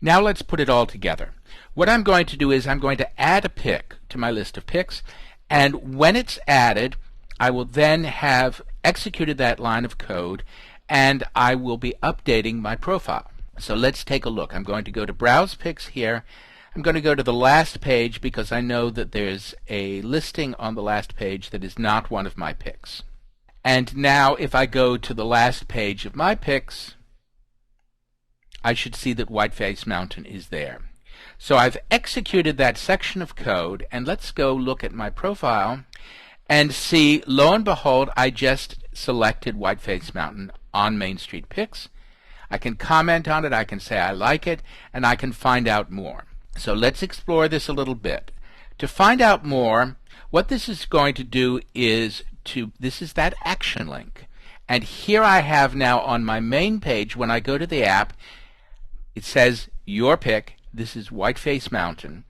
Now let's put it all together. What I'm going to do is I'm going to add a pick to my list of picks, and when it's added, I will then have executed that line of code, and I will be updating my profile. So let's take a look. I'm going to go to Browse Picks here. I'm going to go to the last page because I know that there's a listing on the last page that is not one of my picks. And now if I go to the last page of my picks, I should see that Whiteface Mountain is there. So I've executed that section of code, and let's go look at my profile and see, lo and behold, I just selected Whiteface Mountain on Main Street Picks. I can comment on it, I can say I like it, and I can find out more. So let's explore this a little bit. To find out more, what this is going to do is this is that action link. And here I have now on my main page, when I go to the app, it says your pick. This is Whiteface Mountain,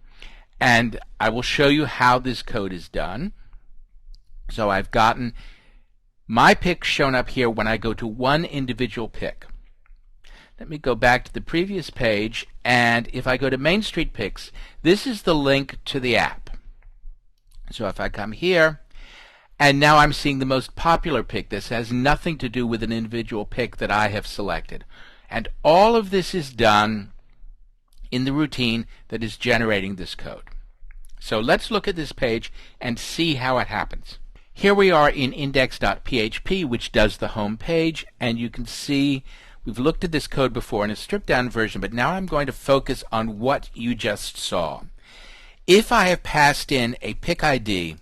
and I will show you how this code is done. So I've gotten my pick shown up here when I go to one individual pick. Let me go back to the previous page, and if I go to Main Street Picks, this is the link to the app. So if I come here, and now I'm seeing the most popular pick. This has nothing to do with an individual pick that I have selected. And all of this is done in the routine that is generating this code. So let's look at this page and see how it happens. Here we are in index.php, which does the home page, and you can see we've looked at this code before in a stripped down version, but now I'm going to focus on what you just saw. If I have passed in a pick ID,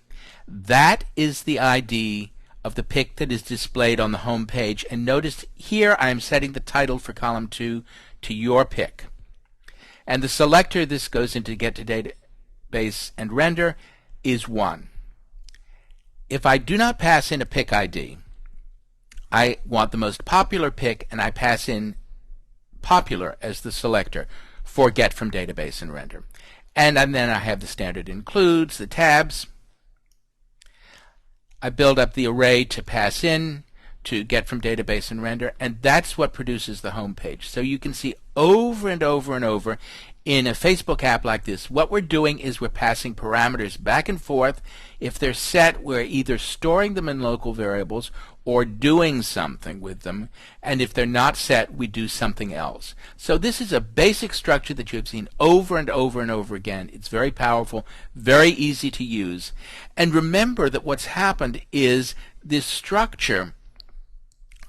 that is the ID of the pick that is displayed on the home page, and notice here I am setting the title for column 2 to your pick. And the selector this goes into get to database and render is 1. If I do not pass in a pick ID, I want the most popular pick, and I pass in popular as the selector for get from database and render. And then I have the standard includes, the tabs. I build up the array to pass in, to get from database and render, and that's what produces the home page. So you can see over and over and over in a Facebook app like this, what we're doing is we're passing parameters back and forth. If they're set, we're either storing them in local variables or doing something with them, and if they're not set, we do something else. So this is a basic structure that you've seen over and over and over again. It's very powerful, very easy to use. And remember that what's happened is this structure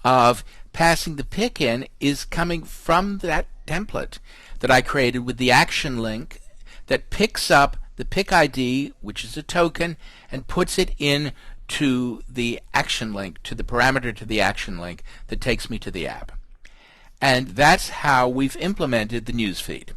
of passing the pick in is coming from that template that I created with the action link that picks up the pick ID, which is a token, and puts it in to the action link, to the parameter to the action link that takes me to the app. And that's how we've implemented the newsfeed.